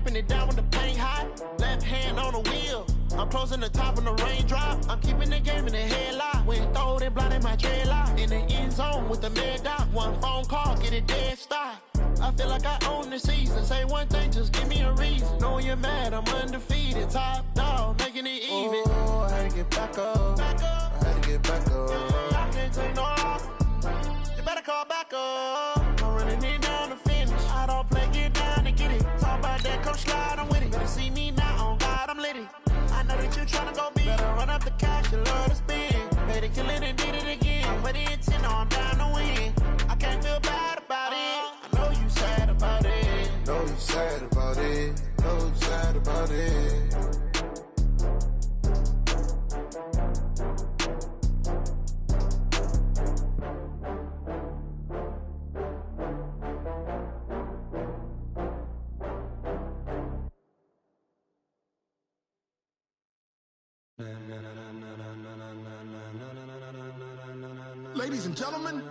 keeping it down when the paint hot. Left hand on the wheel. I'm closing the top when the raindrop. I'm keeping the game in the headlock. When throwed and blinded my dreadlock. In the end zone with the mad dot. One phone call, get it dead stop. I feel like I own the season. Say one thing, just give me a reason. Knowing you're mad, I'm undefeated. Top dog, making it even. Oh, I had to get back up. I had to get back up. I can't take no loss. You better call back up. I'm running it down to finish. I don't play, get down and get it. Talk about that, come slide, I'm with it. Better see me now, on God, I'm litty. I know that you tryna go big. Better run up the cash, you love to spend. Made it, kill it, and did it again. With the intent, no, I'm down to win. I can't feel bad about it. I know you sad about it. Know you sad about it. Know you sad about it. Ladies and gentlemen,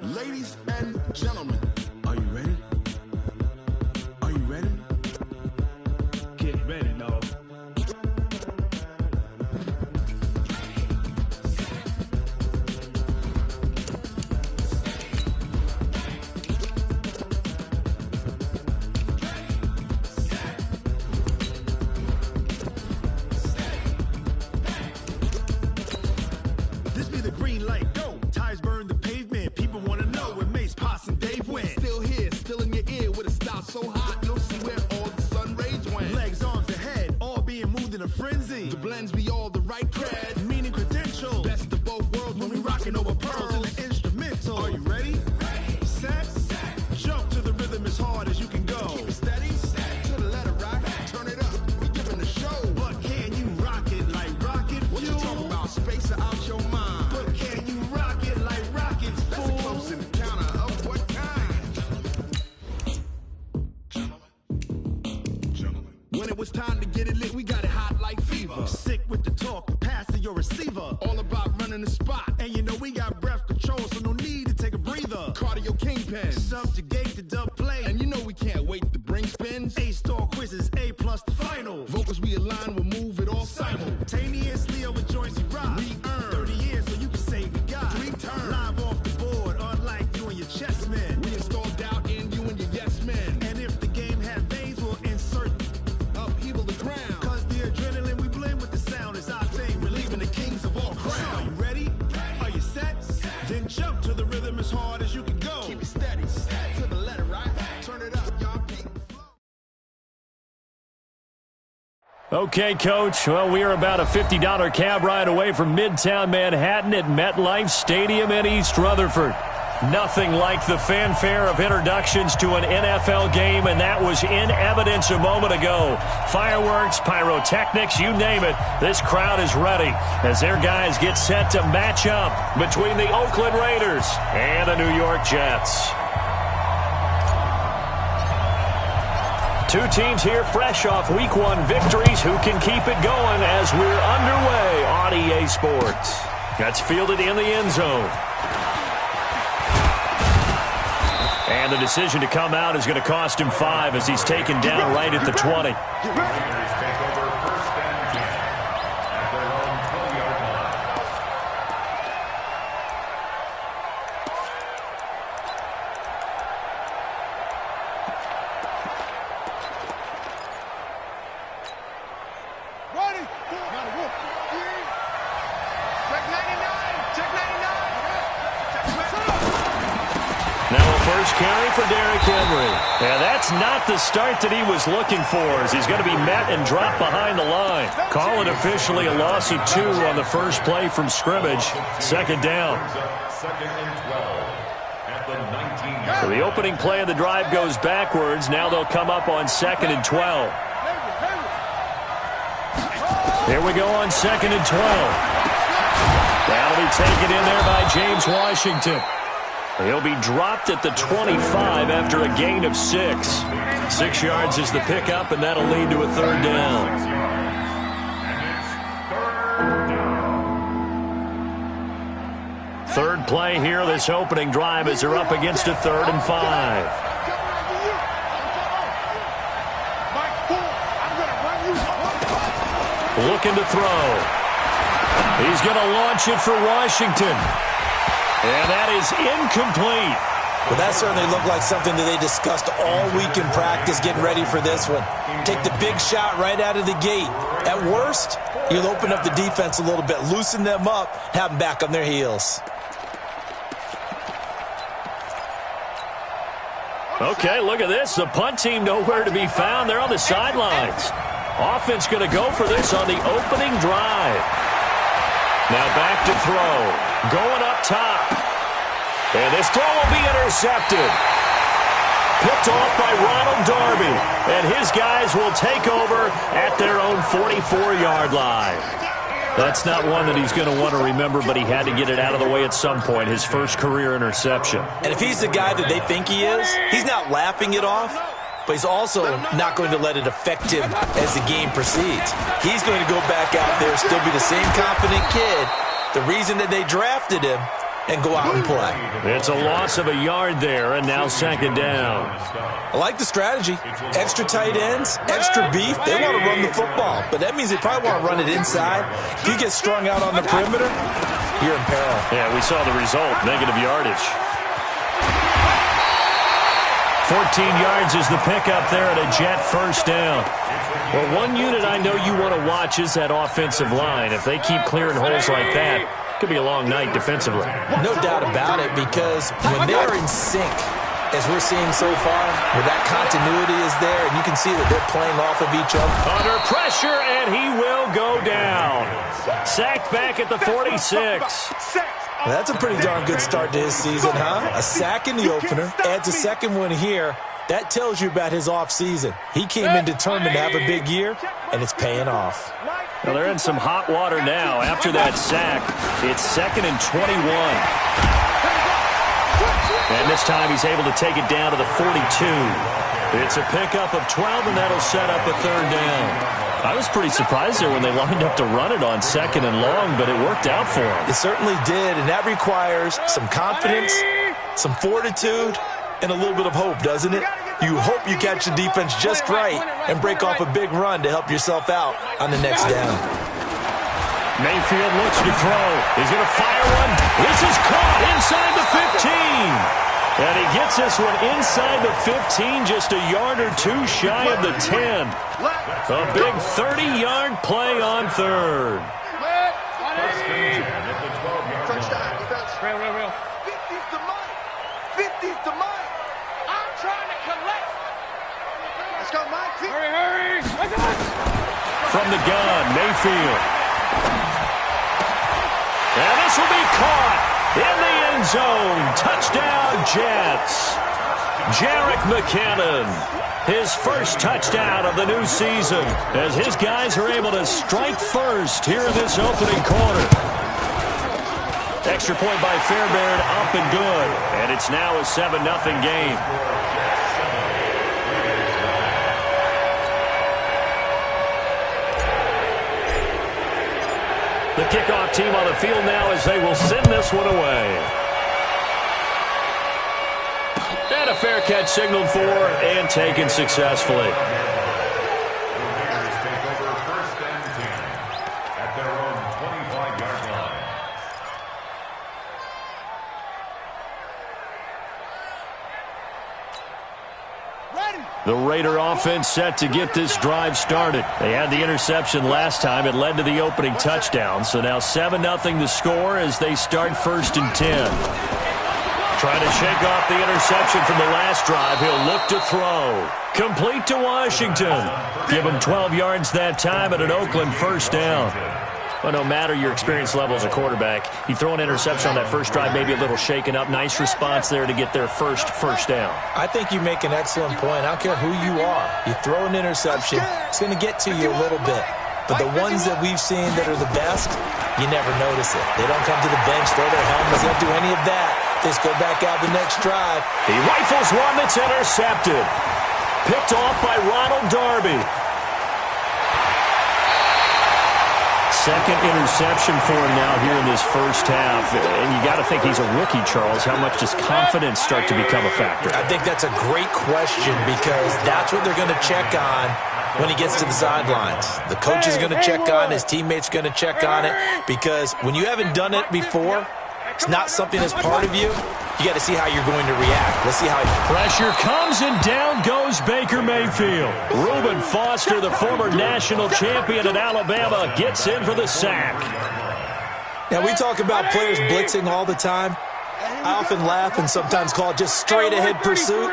ladies and gentlemen, are you ready? Are you ready? Get ready, dog. This be the green light, go. Tires burn the pavement. People want to know where Mace, Potts, and Dave went. Still here, still in your ear with a style so hot, you'll see where all the sun rays went. Legs, arms, and head, all being moved in a frenzy. The blends be all the right cred, meaning credentials. Best of both worlds when we rockin' over pearls in the instrumental. Are you ready? Ready. Set. Jump to the rhythm as hard as you can go. Keep it steady. To the letter rock. Turn it up. We giving the show. But can you rock it like rocket fuel? What you talking about? Space or out your mind? But can you rock it like rockets, fool? That's a close encounter of what kind? Gentlemen. When it was time to get it lit, we got it hot like fever. Sick with the talk, passing your receiver. All about running the spot. And you know we got breath control, so no need to take a breather. Cardio kingpin, subjugate the dub play. And you know we can't wait to bring spins. A-star quizzes, A+ the final. Vocals we align, we'll move it all simultaneously over joints we rock. We earn 30 years, so you can say we got 3 turns. Live off the board, unlike you and your chess men. We install doubt in you and your yes men. And if the game had veins, we'll insert upheaval the ground. Cause the adrenaline we blend with the sound is our thing. Relieving the kings of all crowns. So are you ready? Are you set? Then jump to the rhythm as hard as you can go. Keep it steady. To the letter, right? Turn it up, y'all. Okay, Coach. Well, we are about a $50 cab ride away from Midtown Manhattan at MetLife Stadium in East Rutherford. Nothing like the fanfare of introductions to an NFL game, and that was in evidence a moment ago. Fireworks, pyrotechnics, you name it. This crowd is ready as their guys get set to match up between the Oakland Raiders and the New York Jets. Two teams here fresh off Week 1 victories who can keep it going as we're underway on EA Sports. That's fielded in the end zone. And the decision to come out is going to cost him 5 as he's taken down right at the 20. Yeah, that's not the start that he was looking for as he's going to be met and dropped behind the line. Call it officially a loss of 2 on the first play from scrimmage. Second down. So the opening play of the drive goes backwards. Now they'll come up on 2nd and 12. Here we go on 2nd and 12. That'll be taken in there by James Washington. He'll be dropped at the 25 after a gain of 6. 6 yards is the pickup, and that'll lead to a 3rd down. Third play here, this opening drive, as they're up against a 3rd and 5. looking to throw. He's going to launch it for Washington. And that is incomplete. Well, that certainly looked like something that they discussed all week in practice getting ready for this one. Take the big shot right out of the gate. At worst, you'll open up the defense a little bit, loosen them up, have them back on their heels. Okay, look at this. The punt team nowhere to be found. They're on the sidelines. Offense going to go for this on the opening drive. Now back to throw. Going up top. And this throw will be intercepted. Picked off by Ronald Darby. And his guys will take over at their own 44-yard line. That's not one that he's going to want to remember, but he had to get it out of the way at some point, his first career interception. And if he's the guy that they think he is, he's not laughing it off, but he's also not going to let it affect him as the game proceeds. He's going to go back out there, still be the same confident kid, the reason that they drafted him, and go out and play. It's a loss of a yard there, and now second down. I like the strategy. Extra tight ends, extra beef. They want to run the football, but that means they probably want to run it inside. If you get strung out on the perimeter, you're in peril. Yeah, we saw the result, negative yardage. 14 yards is the pickup there at a Jet first down. Well, one unit I know you want to watch is that offensive line. If they keep clearing holes like that, could be a long night defensively. No doubt about it, because when they're in sync, as we're seeing so far, where that continuity is there, and you can see that they're playing off of each other. Under pressure, and he will go down. Sacked back at the 46. Well, that's a pretty darn good start to his season, huh? A sack in the opener, adds a second one here. That tells you about his offseason. He came in determined to have a big year, and it's paying off. Well, they're in some hot water now. After that sack, it's 2nd and 21. And this time he's able to take it down to the 42. It's a pickup of 12, and that'll set up a third down. I was pretty surprised there when they lined up to run it on 2nd and long, but it worked out for him. It certainly did, and that requires some confidence, some fortitude, and a little bit of hope, doesn't it? You hope you catch the defense just right and break off a big run to help yourself out on the next down. Mayfield looks to throw. He's going to fire one. This is caught inside the 15. And he gets this one inside the 15, just a yard or two shy of the 10. A big 30-yard play on third. Touchdown, defense. Real. 50's the money. 50's the money. I'm trying to collect. Let's go, Mike. Hurry. From the gun, Mayfield. And this will be caught in the end zone. Touchdown, Jets. Jerick McKinnon, his first touchdown of the new season, as his guys are able to strike first here in this opening quarter. Extra point by Fairbairn, up and good. And it's now a 7-0 game. The kickoff team on the field now as they will send this one away. And a fair catch signaled for and taken successfully. The Raider offense set to get this drive started. They had the interception last time. It led to the opening touchdown. So now 7-0 the score as they start 1st and 10. Trying to shake off the interception from the last drive. He'll look to throw. Complete to Washington. Give him 12 yards that time at an Oakland first down. But no matter your experience level as a quarterback, you throw an interception on that first drive, maybe a little shaken up. Nice response there to get their first down. I think you make an excellent point. I don't care who you are. You throw an interception, it's going to get to you a little bit. But the ones that we've seen that are the best, you never notice it. They don't come to the bench, throw their helmets, they don't do any of that. Just go back out the next drive. He rifles one that's intercepted. Picked off by Ronald Darby. Second interception for him now here in this first half. And you got to think he's a rookie, Charles. How much does confidence start to become a factor? I think that's a great question because that's what they're going to check on when he gets to the sidelines. The coach is going to check on it. His teammates are going to check on it, because when you haven't done it before, it's not something that's part of you. You got to see how you're going to react. Let's see how pressure comes, and down goes Baker Mayfield. Reuben Foster, the former national champion at Alabama, gets in for the sack. Now, we talk about players blitzing all the time. I often laugh and sometimes call it just straight-ahead pursuit.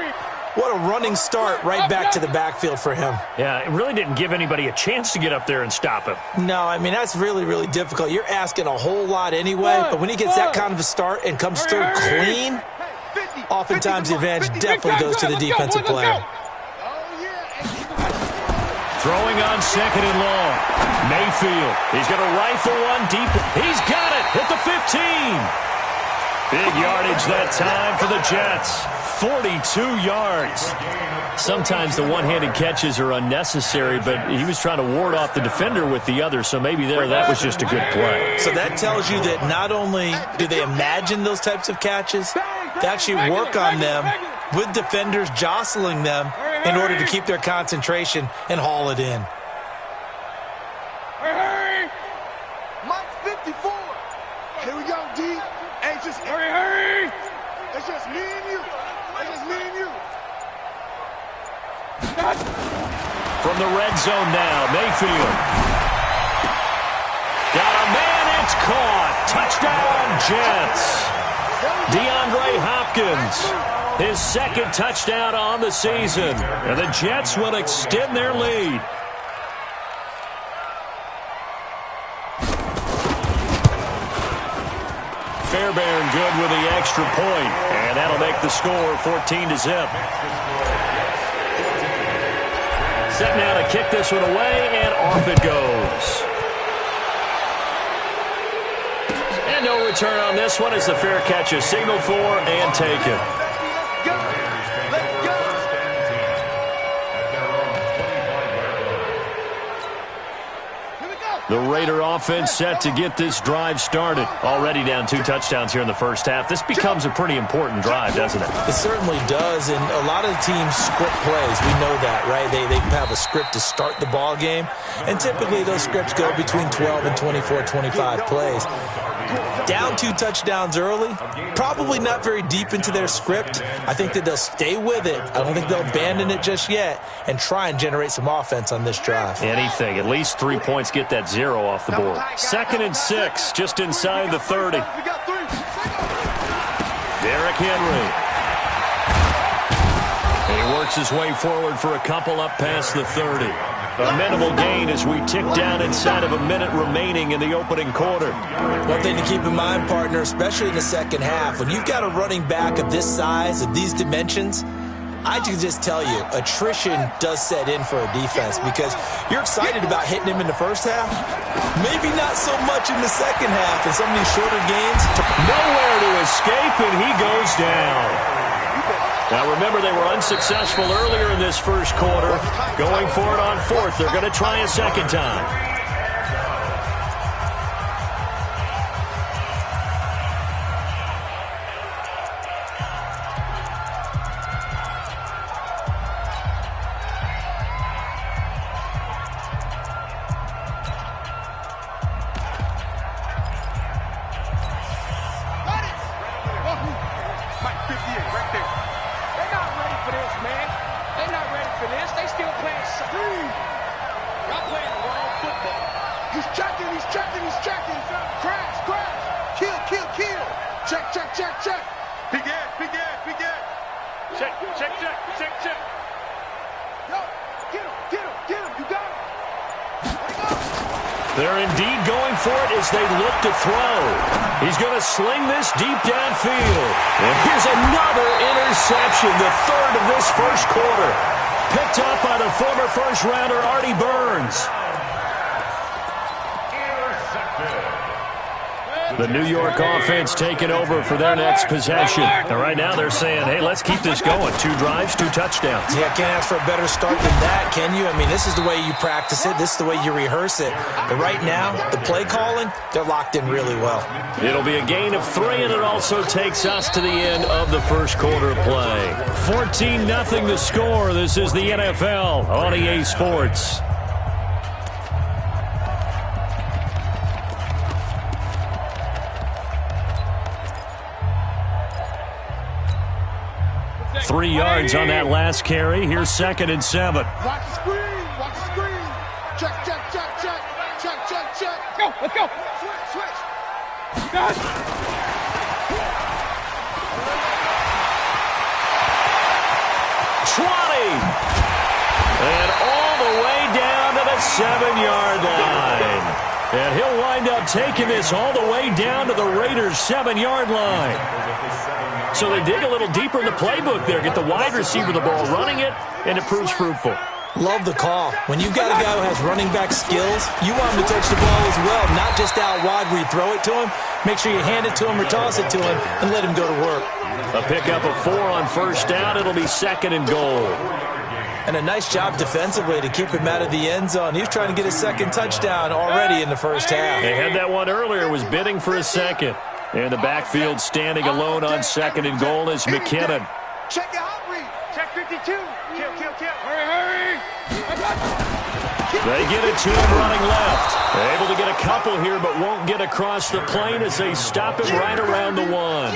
What a running start right back to the backfield for him. Yeah, it really didn't give anybody a chance to get up there and stop him. No, I mean, that's really, really difficult. You're asking a whole lot anyway, but when he gets that kind of a start and comes through clean, oftentimes the advantage definitely goes to the defensive player. Throwing on 2nd and long. Mayfield, he's going to rifle one deep. He's got it, hit the 15. Big yardage that time for the Jets. 42 yards. Sometimes the one-handed catches are unnecessary, but he was trying to ward off the defender with the other, so maybe that was just a good play. So that tells you that not only do they imagine those types of catches, they actually work on them with defenders jostling them in order to keep their concentration and haul it in. Mike 54. Here we go, D. Hey, just hurry. It's just me and you. It's just me and you. From the red zone now, Mayfield. Got a man, it's caught. Touchdown, Jets. DeAndre Hopkins, his 2nd touchdown on the season. And the Jets will extend their lead. Fairbairn good with the extra point, and that'll make the score 14-0. Set now to kick this one away, and off it goes. And no return on this one as the fair catch is signaled for and taken. The Raider offense set to get this drive started. Already down 2 touchdowns here in the first half. This becomes a pretty important drive, doesn't it? It certainly does, and a lot of the teams script plays. We know that, right? They have a script to start the ball game, and typically those scripts go between 12 and 24, 25 plays. Down 2 touchdowns early, probably not very deep into their script. I think that they'll stay with it. I don't think they'll abandon it just yet and try and generate some offense on this drive. Anything. At least 3 points, get that 0 off the board. 2nd and 6, just inside the 30. Derrick Henry. And he works his way forward for a couple up past the 30. A minimal gain as we tick down inside of a minute remaining in the opening quarter. One thing to keep in mind, partner, especially in the second half, when you've got a running back of this size, of these dimensions, I can just tell you, attrition does set in for a defense because you're excited about hitting him in the first half. Maybe not so much in the second half in some of these shorter games. Nowhere to escape, and he goes down. Now, remember, they were unsuccessful earlier in this first quarter. Going for it on 4th. They're going to try a second time. They're indeed going for it as they look to throw. He's going to sling this deep downfield. And here's another interception, the 3rd of this first quarter. Picked up by the former first-rounder Artie Burns. The New York offense taking over for their next possession. And right now they're saying, hey, let's keep this going. 2 drives, 2 touchdowns. Yeah, can't ask for a better start than that, can you? I mean, this is the way you practice it. This is the way you rehearse it. But right now, the play calling, they're locked in really well. It'll be a gain of 3, and it also takes us to the end of the first quarter of play. 14-0 the score. This is the NFL on EA Sports. Three yards on that last carry. Here's 2nd and 7. Watch the screen. Watch the screen. Check, check, check, check. Check, check, check. Let's go. Switch, switch. Guys. 20. And all the way down to the 7-yard line. And he'll wind up taking this all the way down to the Raiders' 7-yard line. So they dig a little deeper in the playbook there, get the wide receiver the ball, running it, and it proves fruitful. Love the call. When you've got a guy who has running back skills, you want him to touch the ball as well, not just out wide where you throw it to him. Make sure you hand it to him or toss it to him and let him go to work. A pickup of 4 on first down. It'll be 2nd and goal. And a nice job defensively to keep him out of the end zone. He was trying to get his 2nd touchdown already in the first half. They had that one earlier, was bidding for a 2nd. And the backfield standing alone on 2nd and goal is McKinnon. Check your hot read. Check 52. Kill, kill, kill. Hurry. They get it to him running left. They're able to get a couple here, but won't get across the plane as they stop him right around the 1.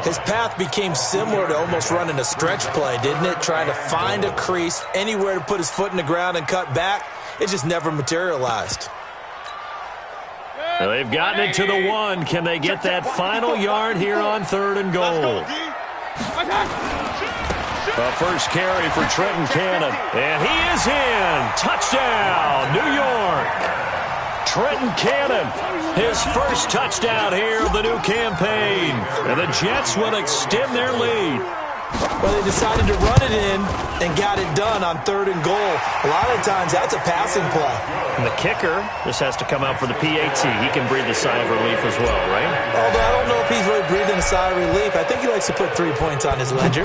His path became similar to almost running a stretch play, didn't it? Trying to find a crease, anywhere to put his foot in the ground and cut back. It just never materialized. Well, they've gotten it to the 1. Can they get that final yard here on 3rd and goal? The first carry for Trenton Cannon. And he is in. Touchdown, New York. Trenton Cannon, his first touchdown here of the new campaign. And the Jets will extend their lead. Well, they decided to run it in and got it done on 3rd and goal. A lot of times, that's a passing play. And the kicker just has to come out for the PAT. He can breathe a sigh of relief as well, right? Although I don't know if he's really breathing a sigh of relief. I think he likes to put 3 points on his ledger.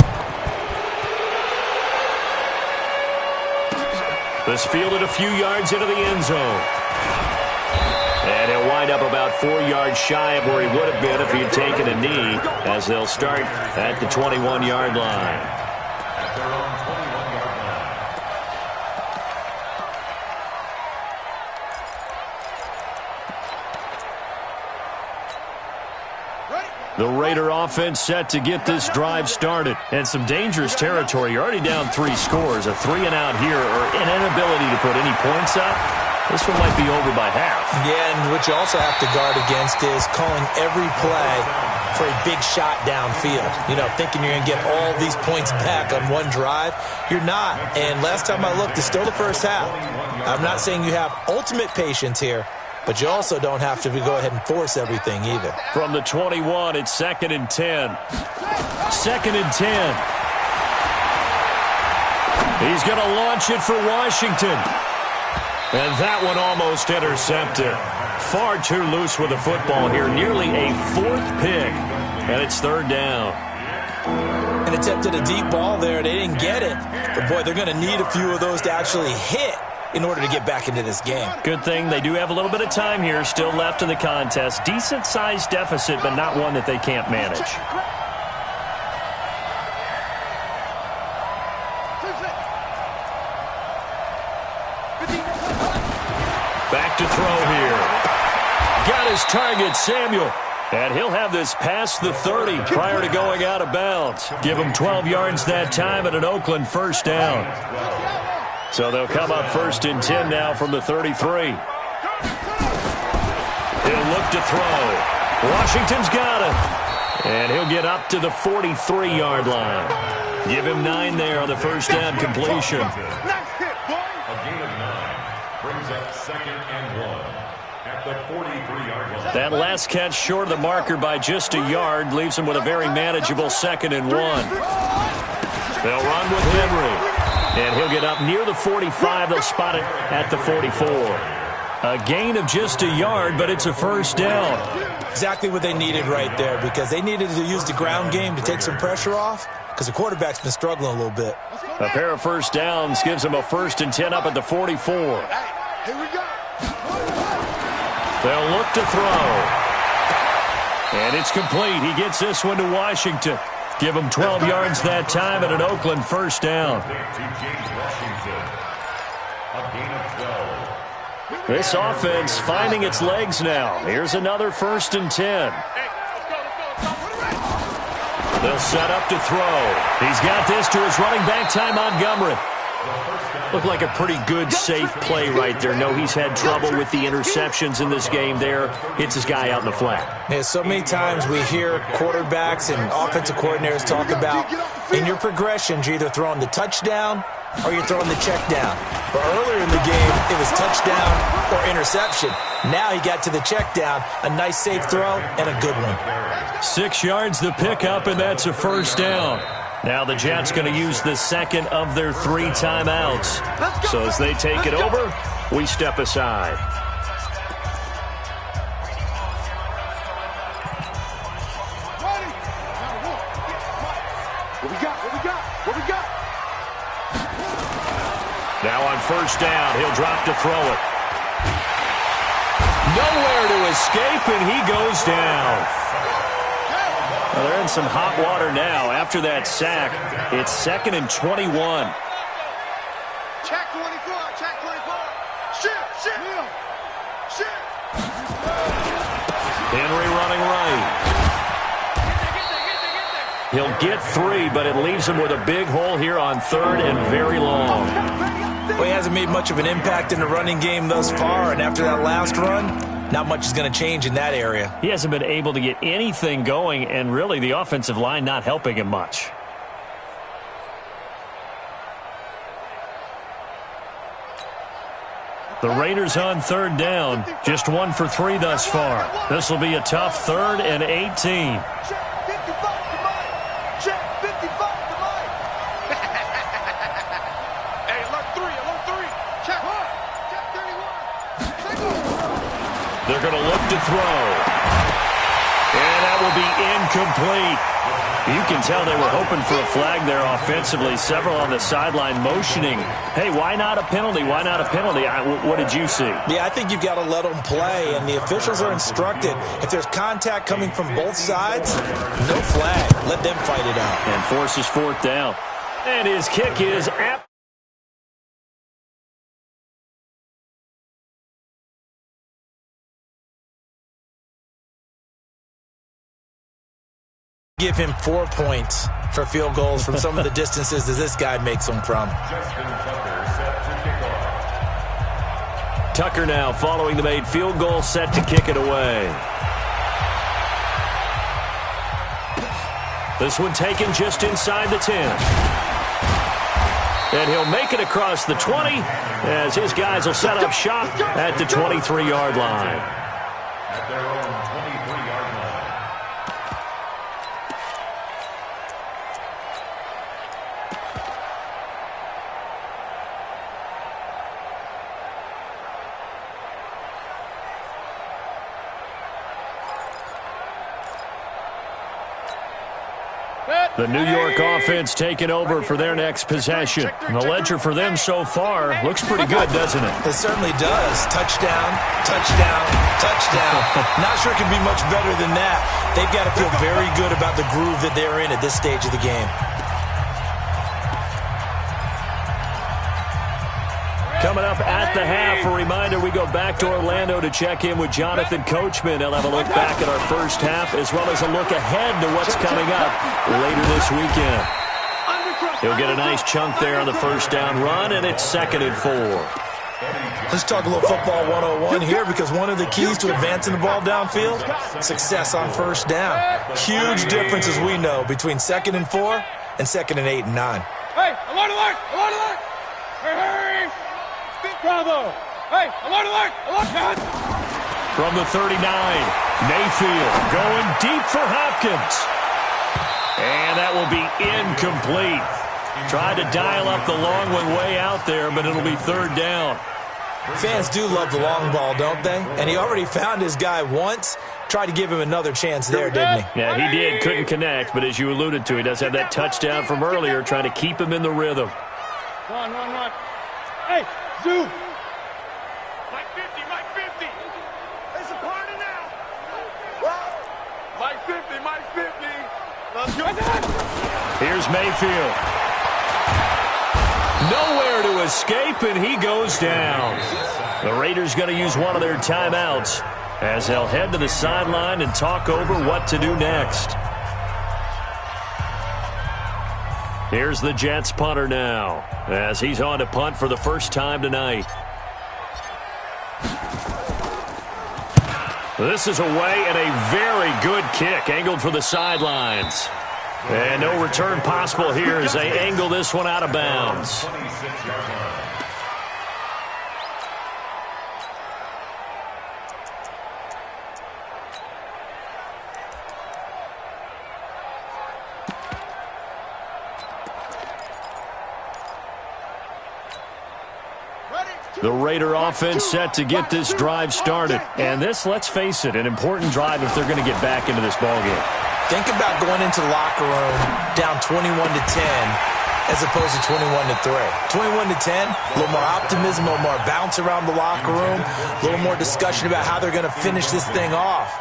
This fielded a few yards into the end zone. And he'll wind up about 4 yards shy of where he would have been if he had taken a knee, as they'll start at the 21-yard line. The Raider offense set to get this drive started. And some dangerous territory. You're already down 3 scores. A 3-and-out here, or an inability to put any points up. This one might be over by half. Yeah, and what you also have to guard against is calling every play for a big shot downfield. You know, thinking you're going to get all these points back on one drive. You're not. And last time I looked, it's still the first half. I'm not saying you have ultimate patience here, but you also don't have to go ahead and force everything either. From the 21, it's 2nd and 10. 2nd and 10. He's going to launch it for Washington. And that one almost intercepted. Far too loose with the football here. Nearly a 4th pick. And it's 3rd down. And attempted a deep ball there. They didn't get it. But, boy, they're going to need a few of those to actually hit in order to get back into this game. Good thing they do have a little bit of time here still left in the contest. Decent-sized deficit, but not one that they can't manage. Back to throw here. Got his target, Samuel. And he'll have this past the 30 prior to going out of bounds. Give him 12 yards that time and an Oakland first down. So they'll come up 1st and 10 now from the 33. He'll look to throw. Washington's got it. And he'll get up to the 43-yard line. Give him 9 there on the first down completion. Nice hit, boy. A gain of 9 brings up 2nd and 1 at the 43-yard line. That last catch short of the marker by just a yard leaves him with a very manageable 2nd and 1. They'll run with Henry. And he'll get up near the 45. They'll spot it at the 44. A gain of just a yard, but it's a first down. Exactly what they needed right there, because they needed to use the ground game to take some pressure off, because the quarterback's been struggling a little bit. A pair of first downs gives them a 1st and 10 up at the 44. Here we go. They'll look to throw. And it's complete. He gets this one to Washington. Give him 12 yards that time and an Oakland first down. This offense finding its legs now. Here's another 1st and 10. They'll set up to throw. He's got this to his running back, Ty Montgomery. Looked like a pretty good, safe play right there. No, he's had trouble with the interceptions in this game there. Hits his guy out in the flat. Yeah, so many times we hear quarterbacks and offensive coordinators talk about in your progressions, you're either throwing the touchdown or you're throwing the check down. But earlier in the game, it was touchdown or interception. Now he got to the check down, a nice safe throw, and a good one. 6 yards the pickup, and that's a first down. Now the Jets going to use the second of their 3 timeouts. So as they take it over, we step aside. What we got? What we got? What we got? Now on first down, he'll drop to throw it. Nowhere to escape, and he goes down. Well, they're in some hot water now. After that sack, it's 2nd and 21. Check 24, check 24. Shit, shit, shit. Henry running right. He'll get 3, but it leaves him with a big hole here on 3rd and very long. Well, he hasn't made much of an impact in the running game thus far, and after that last run, not much is going to change in that area. He hasn't been able to get anything going, and really the offensive line not helping him much. The Raiders on 3rd down, just 1 for 3 thus far. This will be a tough 3rd and 18. They're going to look to throw. And that will be incomplete. You can tell they were hoping for a flag there offensively. Several on the sideline motioning. Hey, why not a penalty? Why not a penalty? What did you see? Yeah, I think you've got to let them play, and the officials are instructed. If there's contact coming from both sides, no flag. Let them fight it out. And forces 4th down. And his kick is at. Give him 4 points for field goals from some of the distances that this guy makes them from. Tucker now following the made field goal, set to kick it away. This one taken just inside the 10. And he'll make it across the 20 as his guys will set up shop at the 23-yard line. At their own 23-yard line. The New York offense taking over for their next possession. And the ledger for them so far looks pretty good, doesn't it? It certainly does. Touchdown, touchdown, touchdown. Not sure it can be much better than that. They've got to feel very good about the groove that they're in at this stage of the game. Coming up at the half, a reminder, we go back to Orlando to check in with Jonathan Coachman. He'll have a look back at our first half as well as a look ahead to what's coming up later this weekend. He'll get a nice chunk there on the first down run, and it's 2nd and 4. Let's talk a little football 101 here, because one of the keys to advancing the ball downfield, success on first down. Huge difference, as we know, between 2nd and 4 and 2nd and 8 and 9. Hey, alert, alert, alert, alert! Hey, Bravo! Hey, alert, alert, alert! From the 39, Mayfield going deep for Hopkins. And that will be incomplete. Tried to dial up the long one way out there, but it'll be 3rd down. Fans do love the long ball, don't they? And he already found his guy once. Tried to give him another chance there, didn't he? Yeah, he did. Couldn't connect, but as you alluded to, he does have that touchdown from earlier, trying to keep him in the rhythm. Run. Hey, Zoo. Mike 50. It's a party now. Mike 50. Let's go. Here's Mayfield. Nowhere to escape, and he goes down. The Raiders going to use one of their timeouts as they'll head to the sideline and talk over what to do next. Here's the Jets punter now as he's on to punt for the first time tonight. This is away and a very good kick angled for the sidelines. And no return possible here as they angle this one out of bounds. The Raider offense set to get this drive started. And this, let's face it, an important drive if they're going to get back into this ballgame. Think about going into the locker room down 21-10 as opposed to 21-3. 21-10, a little more optimism, a little more bounce around the locker room, a little more discussion about how they're going to finish this thing off.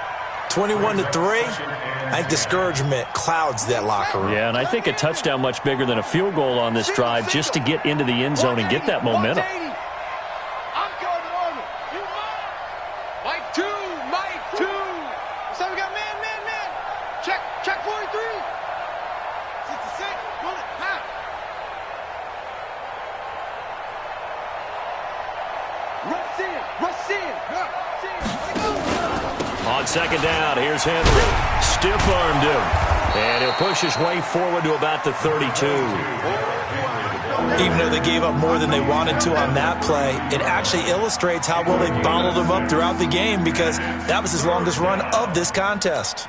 21-3, I think discouragement clouds that locker room. Yeah, and I think a touchdown much bigger than a field goal on this drive just to get into the end zone and get that momentum. On second down, here's Henry. Stiff-armed him. And he'll push his way forward to about the 32. Even though they gave up more than they wanted to on that play, it actually illustrates how well they bottled him up throughout the game because that was his longest run of this contest.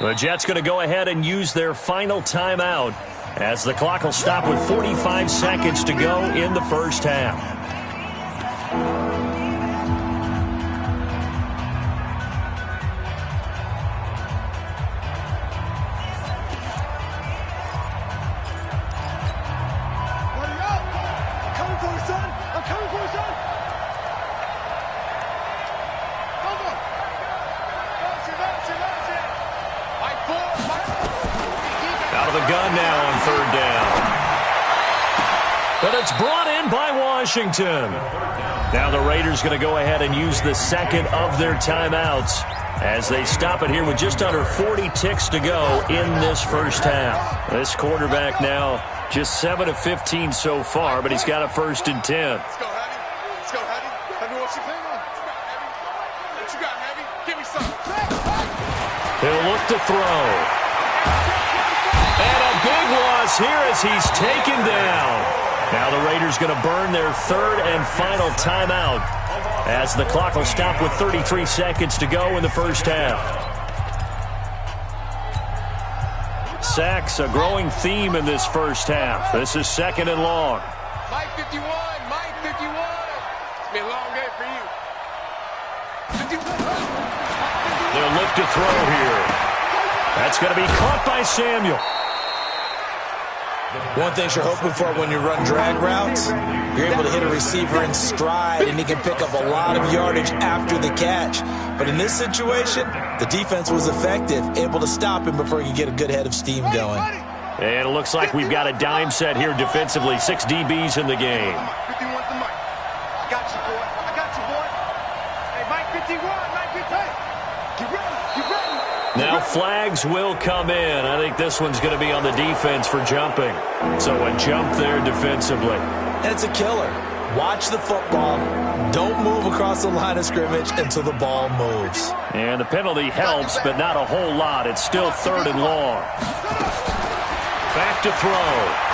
The Jets going to go ahead and use their final timeout as the clock will stop with 45 seconds to go in the first half. But it's brought in by Washington. Now the Raiders going to go ahead and use the second of their timeouts as they stop it here with just under 40 ticks to go in this first half. This quarterback now just 7 of 15 so far, but he's got a 1st and 10. Let's go, Heavy. Let's go, Heavy. Heavy, what you think? What you got, Heavy? Give me some. He'll look to throw. And a big loss here as he's taken down. Now the Raiders going to burn their 3rd and final timeout as the clock will stop with 33 seconds to go in the first half. Sacks, a growing theme in this first half. This is 2nd and long. Mike 51, Mike 51. It's been a long day for you. 51. They'll look to throw here. That's going to be caught by Samuel. One thing you're hoping for when you run drag routes, you're able to hit a receiver in stride, and he can pick up a lot of yardage after the catch. But in this situation, the defense was effective, able to stop him before he could get a good head of steam going. And it looks like we've got a dime set here defensively. 6 DBs in the game. 51's the Mike. I got you, boy. I got you, boy. Hey, Mike 51, Mike 50. Get ready, get ready. Now flags will come in. I think this one's going to be on the defense for jumping. So a jump there defensively. And it's a killer. Watch the football. Don't move across the line of scrimmage until the ball moves. And the penalty helps, but not a whole lot. It's still 3rd and long. Back to throw.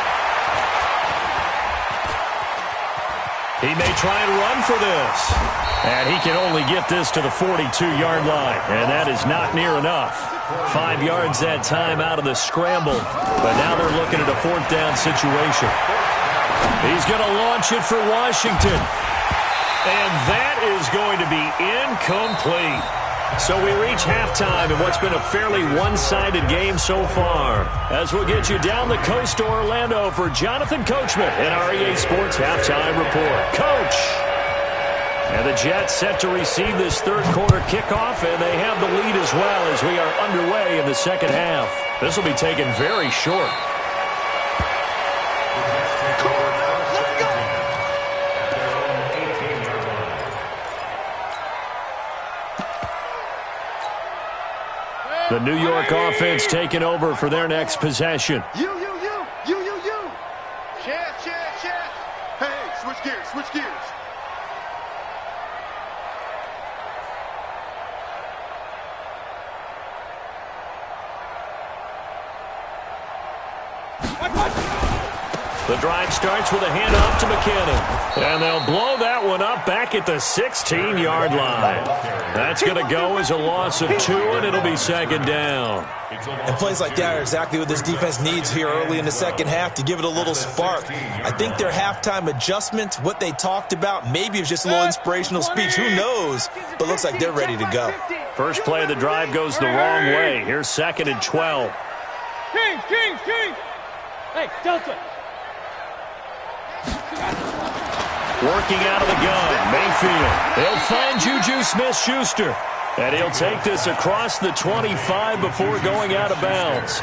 He may try and run for this. And he can only get this to the 42-yard line. And that is not near enough. 5 yards that time out of the scramble. But now they're looking at a 4th down situation. He's going to launch it for Washington. And that is going to be incomplete. So we reach halftime in what's been a fairly one-sided game so far. As we'll get you down the coast to Orlando for Jonathan Coachman in our EA Sports Halftime Report. Coach! And the Jets set to receive this third quarter kickoff, and they have the lead as well as we are underway in the second half. This will be taken very short. The New York offense taking over for their next possession. You. Chance. Hey, switch gears. The drive starts with a handoff to McKinnon. And they'll blow that one up back at the 16-yard line. That's going to go as a loss of 2, and it'll be second down. And plays like that are exactly what this defense needs here early in the second half to give it a little spark. I think their halftime adjustment, what they talked about, maybe it was just a little inspirational speech. Who knows? But looks like they're ready to go. First play of the drive goes the wrong way. Here's 2nd and 12. Kings! Hey, Delta! Working out of the gun, Mayfield. He'll find Juju Smith-Schuster. And he'll take this across the 25 before going out of bounds.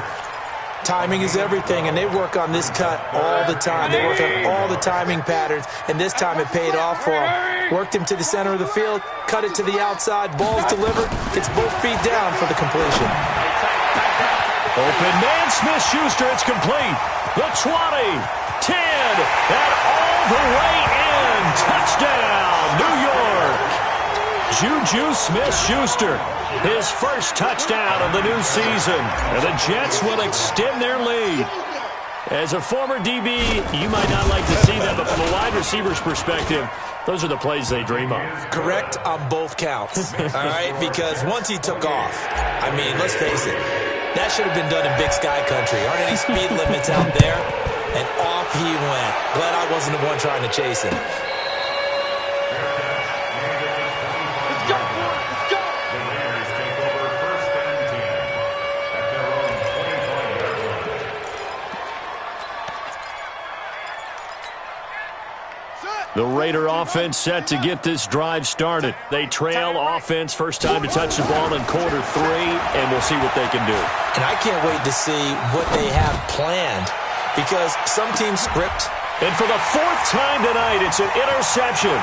Timing is everything, and they work on this cut all the time. They work on all the timing patterns, and this time it paid off for them. Worked him to the center of the field, cut it to the outside, ball's delivered. It's both feet down for the completion. Open man, Smith-Schuster, it's complete. The 20. 10, and all the way in. Touchdown, New York. Juju Smith-Schuster, his first touchdown of the new season. And the Jets will extend their lead. As a former DB, you might not like to see that, but from a wide receiver's perspective, those are the plays they dream of. Correct on both counts, all right? Because once he took off, I mean, let's face it, that should have been done in Big Sky Country. Aren't any speed limits out there? And off he went. Glad I wasn't the one trying to chase him. Let's go, boy. Let's go. The Raiders take over 1st and 10 at their own 25-yard line. The Raider offense set to get this drive started. They trail offense, first time to touch the ball in quarter 3, and we'll see what they can do. And I can't wait to see what they have planned. Because some teams script. And for the 4th time tonight, it's an interception.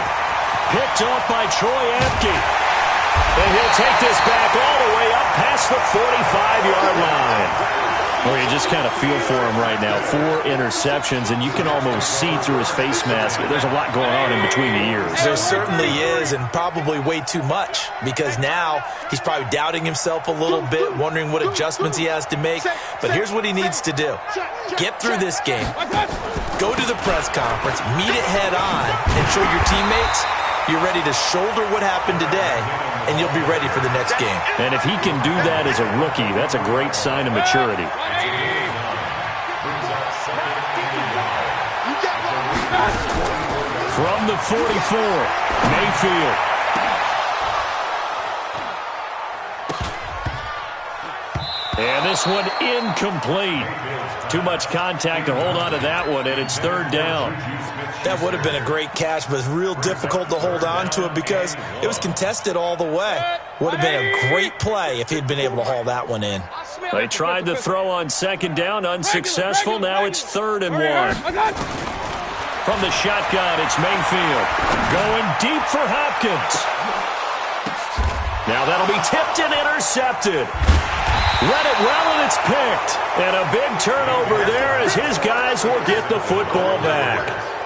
Picked off by Troy Apke. And he'll take this back all the way up past the 45-yard line. Well, you just kind of feel for him right now. 4 interceptions, and you can almost see through his face mask. There's a lot going on in between the ears. There certainly is, and probably way too much. Because now he's probably doubting himself a little bit, wondering what adjustments he has to make. But here's what he needs to do. Get through this game, go to the press conference, meet it head on, and show your teammates you're ready to shoulder what happened today, and you'll be ready for the next game. And if he can do that as a rookie, that's a great sign of maturity. From the 44, Mayfield. And this one incomplete. Too much contact to hold on to that one, and it's 3rd down. That would have been a great catch, but it's real difficult to hold on to it because it was contested all the way. Would have been a great play if he'd been able to haul that one in. They tried to throw on 2nd down, unsuccessful. Now it's 3rd and 1. From the shotgun, it's Mayfield. Going deep for Hopkins. Now that'll be tipped and intercepted. Read it well, and it's picked. And a big turnover there as his guys will get the football back.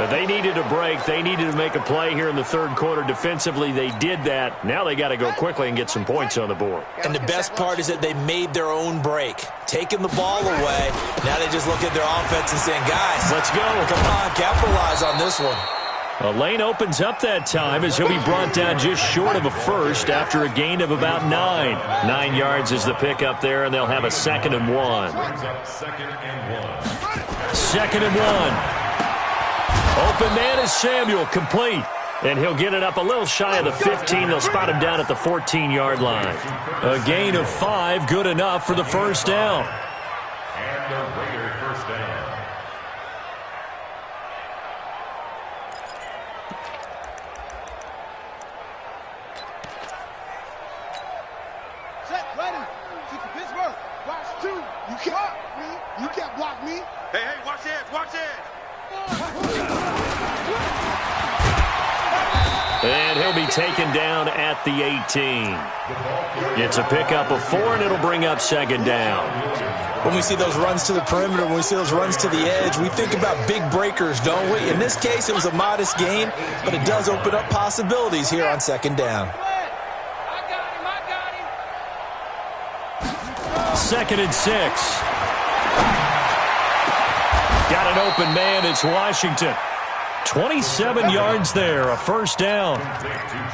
They needed a break. They needed to make a play here in the 3rd quarter. Defensively, they did that. Now they got to go quickly and get some points on the board. And the best part is that they made their own break. Taking the ball away. Now they just look at their offense and saying, guys, let's go. Come on, capitalize on this one. A lane opens up that time as he'll be brought down just short of a first after a gain of about 9. 9 yards is the pickup there, and they'll have a 2nd and 1. 2nd and 1. Open man is Samuel, complete. And he'll get it up a little shy of the 15. They'll spot him down at the 14-yard line. A gain of 5, good enough for the first down. And the Raiders first down. Set, ready. Take the Pittsburgh. Watch 2. You can't block me. You can't block me. Hey, watch edge, watch edge. And he'll be taken down at the 18. It's a pickup of 4, and it'll bring up second down. When we see those runs to the perimeter, when we see those runs to the edge, we think about big breakers, don't we? In this case, it was a modest gain, but it does open up possibilities here on second down. Second and 6. Got an open man. It's Washington. 27 yards there, a first down.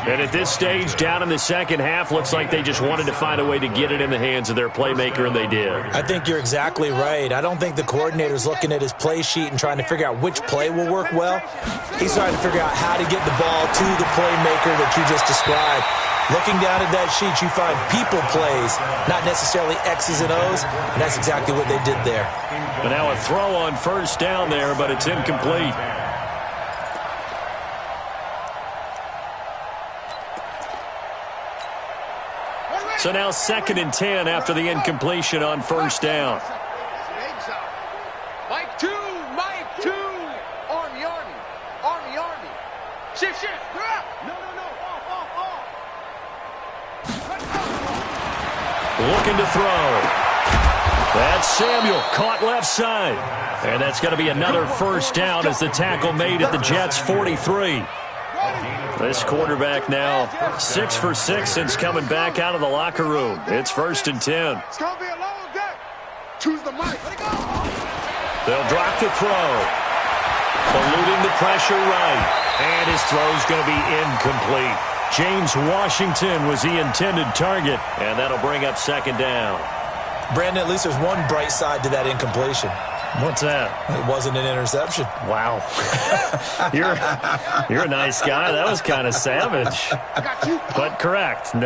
And at this stage, down in the second half, looks like they just wanted to find a way to get it in the hands of their playmaker, and they did. I think you're exactly right. I don't think the coordinator's looking at his play sheet and trying to figure out which play will work well. He's trying to figure out how to get the ball to the playmaker that you just described. Looking down at that sheet, you find people plays, not necessarily X's and O's, and that's exactly what they did there. But now a throw on first down there, but it's incomplete. So now second and 10 after the incompletion on first down. Mike 2, Mike 2. Army, Army. Army, Army. Shift. No. Off. Looking to throw. That's Samuel, caught left side. And that's going to be another first down as the tackle made at the Jets' 43. This quarterback now 6 for 6 since coming back out of the locker room. It's first and 10. It's going to be a long day. Choose the mic. Let it go. They'll drop the throw. Eluding the pressure right. And his throw's going to be incomplete. James Washington was the intended target, and that'll bring up second down. Brandon, at least there's one bright side to that incompletion. What's that? It wasn't an interception. Wow. You're a nice guy. That was kind of savage. But correct.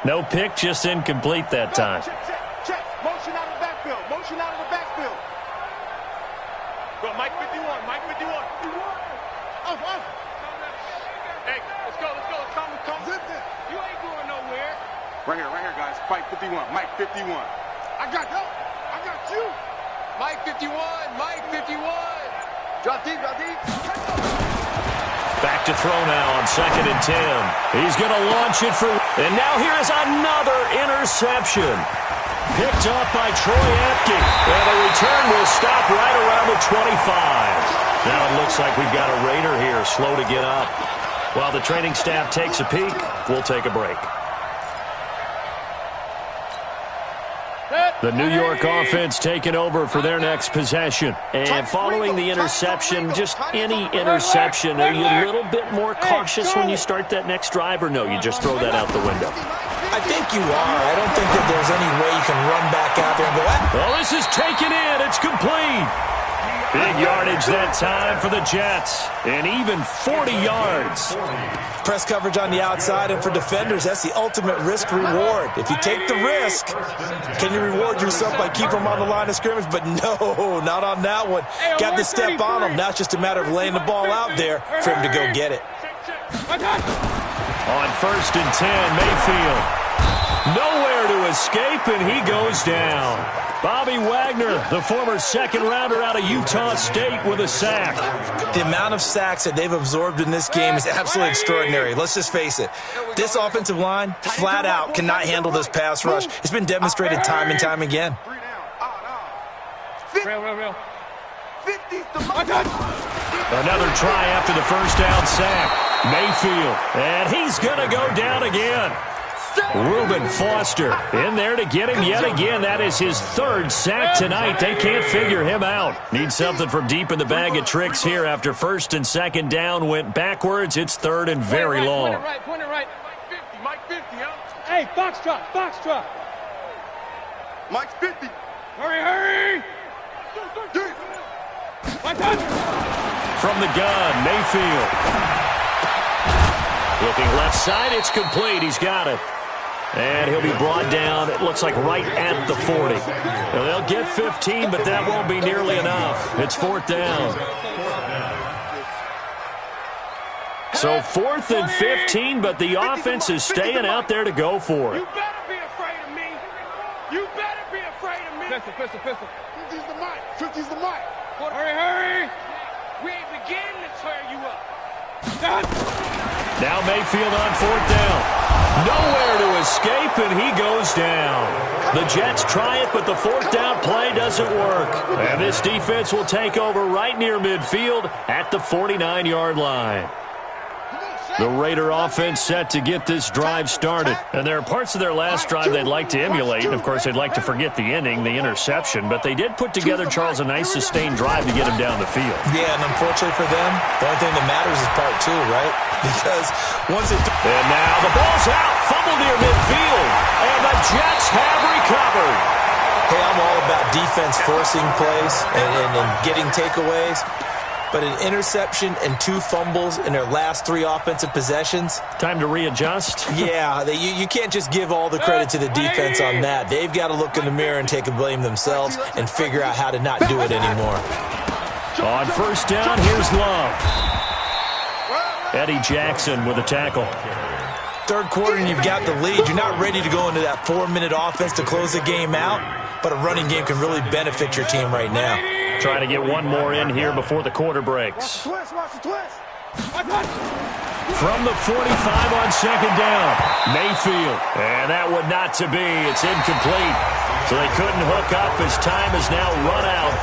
No pick, just incomplete that time. Check. Motion out of the backfield. Go, Mike 51. Off. Hey, let's go. Come. Zip it. You ain't going nowhere. Right here, guys. Mike 51. I got you. Mike 51. Drop deep. Back to throw now on second and 10. He's going to launch it for... And now here is another interception. Picked up by Troy Apke. And the return will stop right around the 25. Now it looks like we've got a Raider here, slow to get up. While the training staff takes a peek, we'll take a break. The New York offense taking over for their next possession. And following the interception, just any interception, are you a little bit more cautious when you start that next drive, or no, you just throw that out the window? I think you are. I don't think that there's any way you can run back out there and go, well, this is taken in. It's complete. Big yardage that time for the Jets. And even 40 yards. Press coverage on the outside, and for defenders, that's the ultimate risk-reward. If you take the risk, can you reward yourself by keeping them on the line of scrimmage? But no, not on that one. Got to step on them. Now it's just a matter of laying the ball out there for him to go get it. On first and 10, Mayfield. Nowhere to escape, and he goes down. Bobby Wagner, the former second-rounder out of Utah State, with a sack. The amount of sacks that they've absorbed in this game is absolutely extraordinary. Let's just face it. This offensive line, flat out, cannot handle this pass rush. It's been demonstrated time and time again. Real. Another try after the first down sack. Mayfield, and he's going to go down again. Reuben Foster in there to get him yet again. That is his third sack tonight. They can't figure him out. Need something from deep in the bag of tricks here after first and second down went backwards. It's third and very long. Point it right. Mike 50, huh? Hey, Foxtrot. Mike's 50. Hurry. From the gun, Mayfield. Looking left side, it's complete. He's got it. And he'll be brought down, it looks like right at the 40. Now, they'll get 15, but that won't be nearly enough. It's 4th down. So 4th and 15, but the offense is staying out there to go for it. You better be afraid of me. You better be afraid of me. Pistol. 50's the mic. 50's the mic. Hurry. We ain't beginning to tear you up. Now Mayfield on 4th down. Nowhere to escape, and he goes down. The Jets try it, but the 4th down play doesn't work. And this defense will take over right near midfield at the 49-yard line. The Raider offense set to get this drive started. And there are parts of their last drive they'd like to emulate. And, of course, they'd like to forget the ending, the interception. But they did put together, Charles, a nice sustained drive to get him down the field. Yeah, and unfortunately for them, the only thing that matters is part 2, right? Because once it... And now the ball's out. Fumble near midfield. And the Jets have recovered. Hey, I'm all about defense forcing plays and getting takeaways. But an interception and 2 fumbles in their last 3 offensive possessions. Time to readjust. Yeah, you can't just give all the credit to the defense on that. They've got to look in the mirror and take a blame themselves and figure out how to not do it anymore. On 1st down, here's Love. Eddie Jackson with a tackle. 3rd quarter and you've got the lead. You're not ready to go into that 4-minute offense to close the game out, but a running game can really benefit your team right now. Trying to get one more in here before the quarter breaks. Watch the twist. From the 45 on 2nd down, Mayfield. And that would not to be. It's incomplete. So they couldn't hook up as time has now run out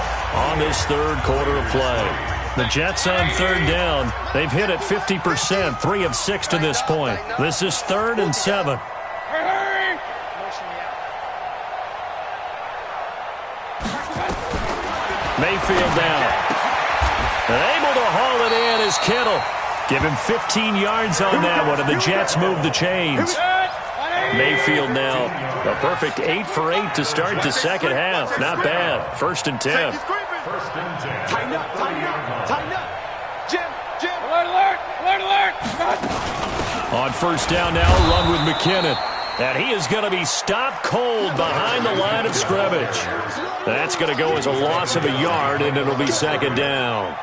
on this 3rd quarter of play. The Jets on 3rd down. They've hit it 50%, 3 of 6 to this point. This is 3rd and 7. Mayfield down. Able to haul it in is Kittle. Give him 15 yards on that one, and the Jets move the chains. Mayfield now a perfect 8 for 8 to start the 2nd half. Not bad. 1st and 10. Tighten up. Jim. Alert. On 1st down now, a run with McKinnon. And he is going to be stopped cold behind the line of scrimmage. That's going to go as a loss of a yard, and it'll be 2nd down.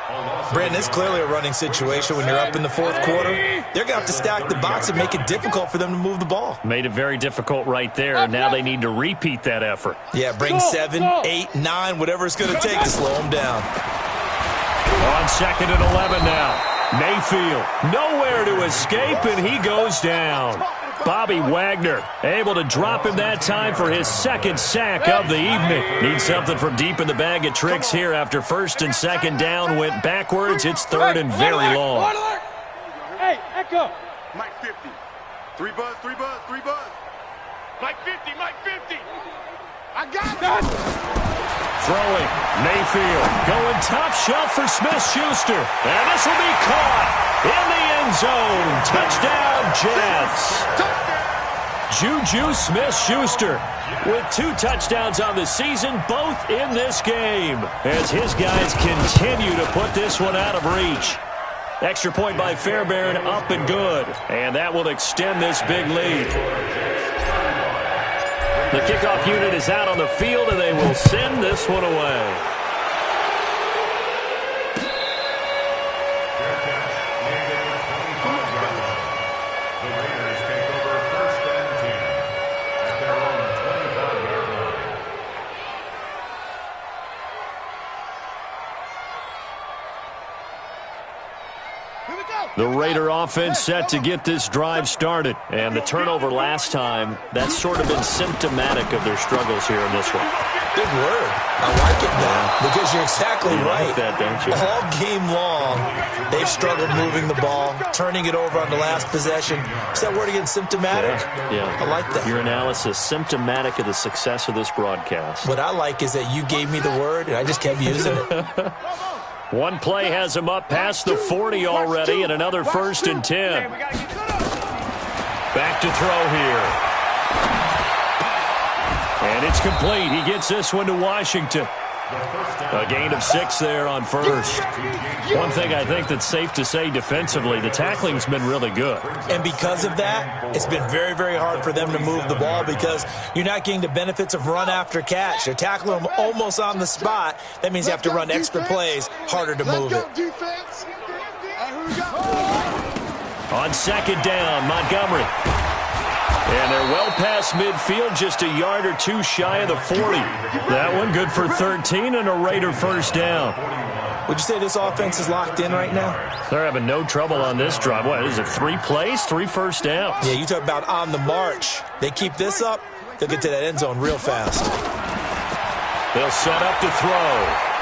Brandon, it's clearly a running situation when you're up in the 4th quarter. They're going to have to stack the box and make it difficult for them to move the ball. Made it very difficult right there. Now they need to repeat that effort. Yeah, bring 7, 8, 9, whatever it's going to take to slow them down. On 2nd and 11 now. Mayfield, nowhere to escape, and he goes down. Bobby Wagner able to drop him that time for his 2nd sack of the evening. Needs something from deep in the bag of tricks here after 1st and 2nd down went backwards. It's 3rd and very long. Hey, Echo. Mike 50. 3 buzz. Mike 50. I got it. Throwing, Mayfield going top shelf for Smith-Schuster. And this will be caught in the end zone. Touchdown, Jets. Juju Smith-Schuster with 2 touchdowns on the season, both in this game, as his guys continue to put this one out of reach. Extra point by Fairbairn, up and good. And that will extend this big lead. The kickoff unit is out on the field, and they will send this one away. The Raiders take over 1st and 10 at their own 25-yard line. The Raider offense set to get this drive started. And the turnover last time, that's sort of been symptomatic of their struggles here in this one. Big word. I like it now because you're exactly right. Like that, don't you? All game long, they've struggled moving the ball, turning it over on the last possession. Is that word again, symptomatic? Yeah. I like that. Your analysis, symptomatic of the success of this broadcast. What I like is that you gave me the word, and I just kept using it. One play has him up past the 40 already, and another 1st and 10. Back to throw here. And it's complete. He gets this one to Washington. A gain of 6 there on first. One thing I think that's safe to say defensively, the tackling's been really good. And because of that, it's been very, very hard for them to move the ball because you're not getting the benefits of run after catch. They're tackling them almost on the spot. That means you have to run extra plays, harder to move it. On second down, Montgomery. And they're well past midfield, just a yard or two shy of the 40. That one good for 13 and a Raider first down. Would you say this offense is locked in right now? They're having no trouble on this drive. What is it, 3 plays, 3 first downs? Yeah, you talk about on the march. They keep this up, they'll get to that end zone real fast. They'll set up to throw.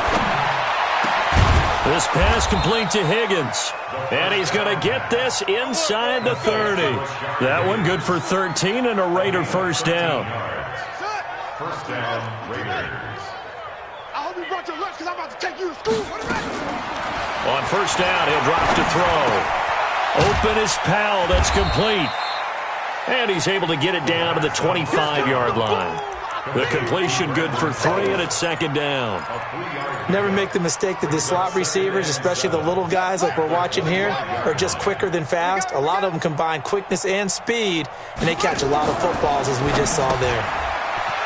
This pass complete to Higgins. And he's going to get this inside the 30. That one good for 13 and a Raider first down. First down, Raiders. I hope you brought your lunch because I'm about to take you to school. On first down, he'll drop to throw. Open is Powell. That's complete. And he's able to get it down to the 25-yard line. The completion good for 3, and it's second down. Never make the mistake that the slot receivers, especially the little guys like we're watching here, are just quicker than fast. A lot of them combine quickness and speed, and they catch a lot of footballs, as we just saw there.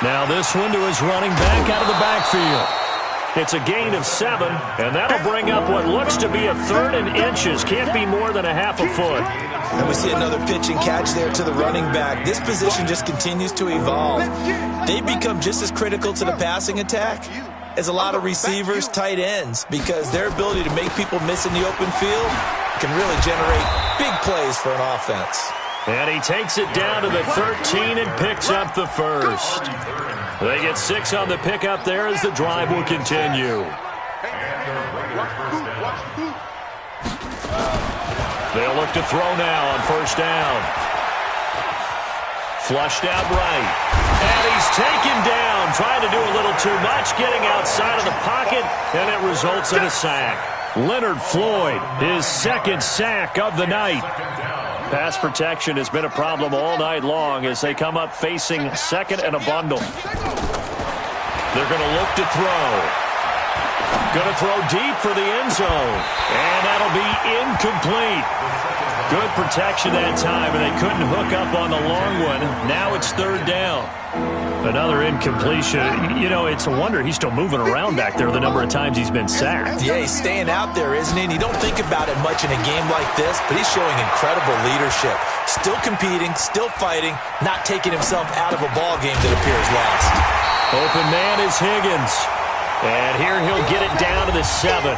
Now this one to his running back out of the backfield. It's a gain of 7, and that'll bring up what looks to be a 3rd and inches. Can't be more than a half a foot. And we see another pitch and catch there to the running back. This position just continues to evolve. They become just as critical to the passing attack as a lot of receivers, tight ends, because their ability to make people miss in the open field can really generate big plays for an offense. And he takes it down to the 13 and picks up the first. They get 6 on the pickup there as the drive will continue. They'll look to throw now on first down. Flushed out right. And he's taken down, trying to do a little too much, getting outside of the pocket, and it results in a sack. Leonard Floyd, his 2nd sack of the night. Pass protection has been a problem all night long as they come up facing 2nd and a bundle. They're going to look to throw. Going to throw deep for the end zone. And that'll be incomplete. Good protection that time, and they couldn't hook up on the long one. Now it's 3rd down. Another incompletion. You know, it's a wonder he's still moving around back there the number of times he's been sacked. Yeah, he's staying out there, isn't he? And you don't think about it much in a game like this, but he's showing incredible leadership. Still competing, still fighting, not taking himself out of a ball game that appears lost. Open man is Higgins. And here he'll get it down to the 7.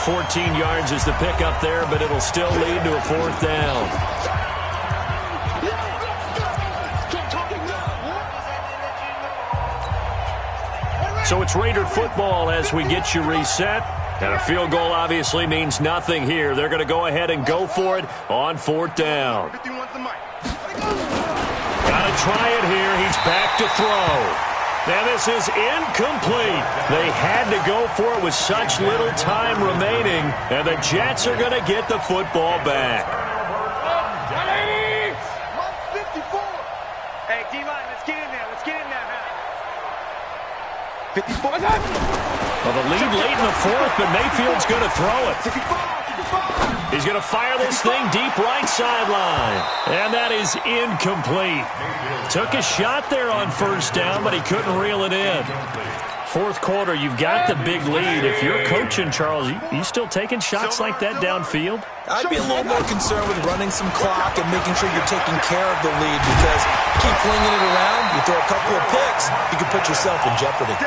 14 yards is the pickup there, but it'll still lead to a 4th down. So it's Raider football as we get you reset. And a field goal obviously means nothing here. They're going to go ahead and go for it on 4th down. Got to try it here. He's back to throw. Now this is incomplete. They had to go for it with such little time remaining, and the Jets are going to get the football back. Hey, D-line, let's get in there. Let's get in there, man. 54. Well, the lead late in the 4th, but Mayfield's going to throw it. He's going to fire this thing deep right sideline. And that is incomplete. Took a shot there on first down, but he couldn't reel it in. 4th quarter, you've got the big lead. If you're coaching, Charles, you still taking shots like that downfield? I'd be a little more concerned with running some clock and making sure you're taking care of the lead, because keep flinging it around, you throw a couple of picks, you can put yourself in jeopardy.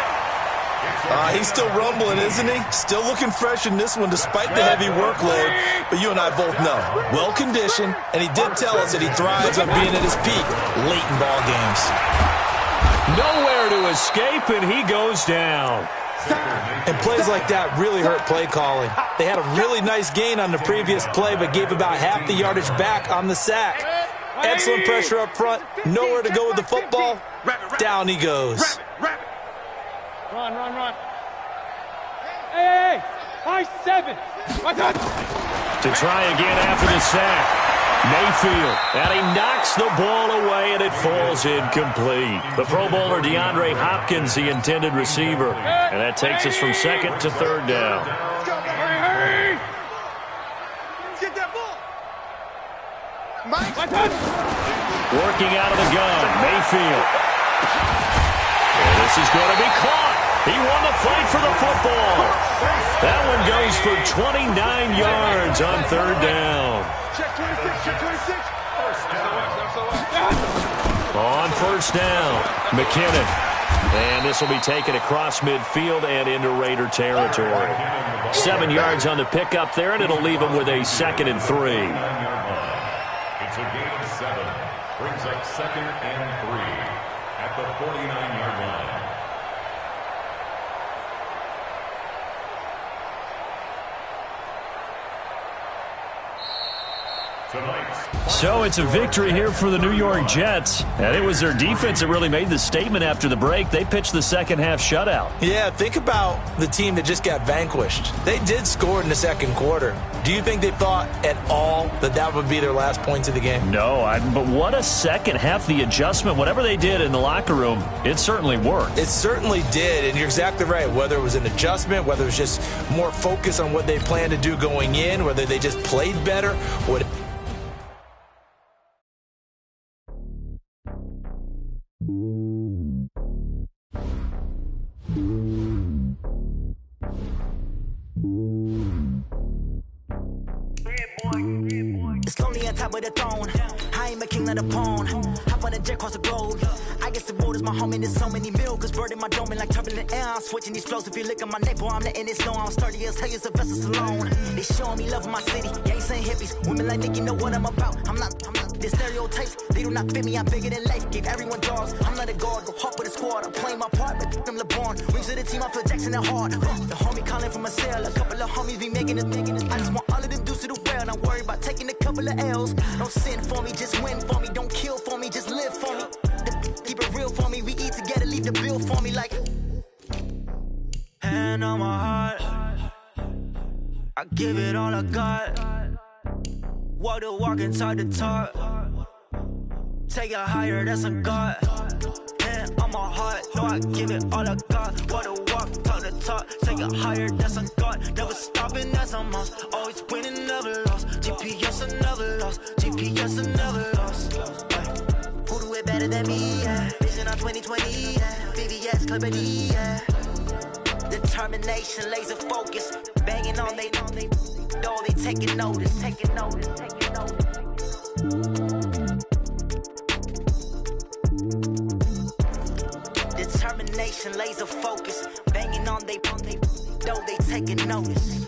He's still rumbling, isn't he? Still looking fresh in this one despite the heavy workload. But you and I both know, well-conditioned, and he did tell us that he thrives on being at his peak late in ball games. Nowhere to escape, and he goes down. And plays like that really hurt play calling. They had a really nice gain on the previous play, but gave about half the yardage back on the sack. Excellent pressure up front, nowhere to go with the football. Down he goes. Run, run, run. Hey, high 7. To try again after the sack. Mayfield, and he knocks the ball away, and it falls incomplete. The Pro Bowler DeAndre Hopkins, the intended receiver. And that takes us from second to third down. Hurry! Get that ball! Mike! Working out of the gun, Mayfield. And this is going to be caught. He won the fight for the football. That one goes for 29 yards on third down. Check 26, check 26. On first down, McKinnon. And this will be taken across midfield and into Raider territory. 7 yards on the pickup there, and it'll leave him with a 2nd and 3. It's a gain of 7. Brings up 2nd and 3 at the 49-yard line. So it's a victory here for the New York Jets. And it was their defense that really made the statement after the break. They pitched the second half shutout. Yeah, think about the team that just got vanquished. They did score in the second quarter. Do you think they thought at all that that would be their last points of the game? No, but what a second half. The adjustment, whatever they did in the locker room, it certainly worked. It certainly did, and you're exactly right. Whether it was an adjustment, whether it was just more focus on what they planned to do going in, whether they just played better, what. It's lonely on top of the throne. I ain't a king of the pawn. Hop on a jet across the globe. I guess the road is my home and there's so many milkers burning my dome like turbulent air. I'm switching these flows. If you look at my neck, boy, I'm letting it snow. I'm sturdy as hell, Sylvester Stallone. They showing me love in my city. Gangs and hippies. Women like Nick, you know what I'm about. I'm not. The stereotypes, they do not fit me. I'm bigger than life. Gave everyone dogs. I'm not a guard. Go hop with a squad. I'm playing my part, but them LeBron. Rings to the team, I feel Jackson and hard. The homie calling from a cell. A couple of homies be making it. I just want all of them dudes to the well. Not worry about taking a couple of L's. Don't sin for me, just win for me. Don't kill for me, just live for me. Keep it real for me. We eat together, leave the bill for me like. Hand on my heart, I give it all I got. Walk the walk and talk the talk. Take it higher, that's a God. Hand on my heart, no, I give it all I got. Walk the walk, talk the talk. Take it higher, that's a God. Never stopping, that's a must. Always winning, never lost. GPS, I never lost. GPS, I never lost. Who do it better than me? Yeah. Vision on 2020. Yeah. VVS, Clipper D. Yeah. Determination, laser focus. Banging on they door, they taking notice. Taking notice. Determination, laser focus. Banging on they door, they taking notice.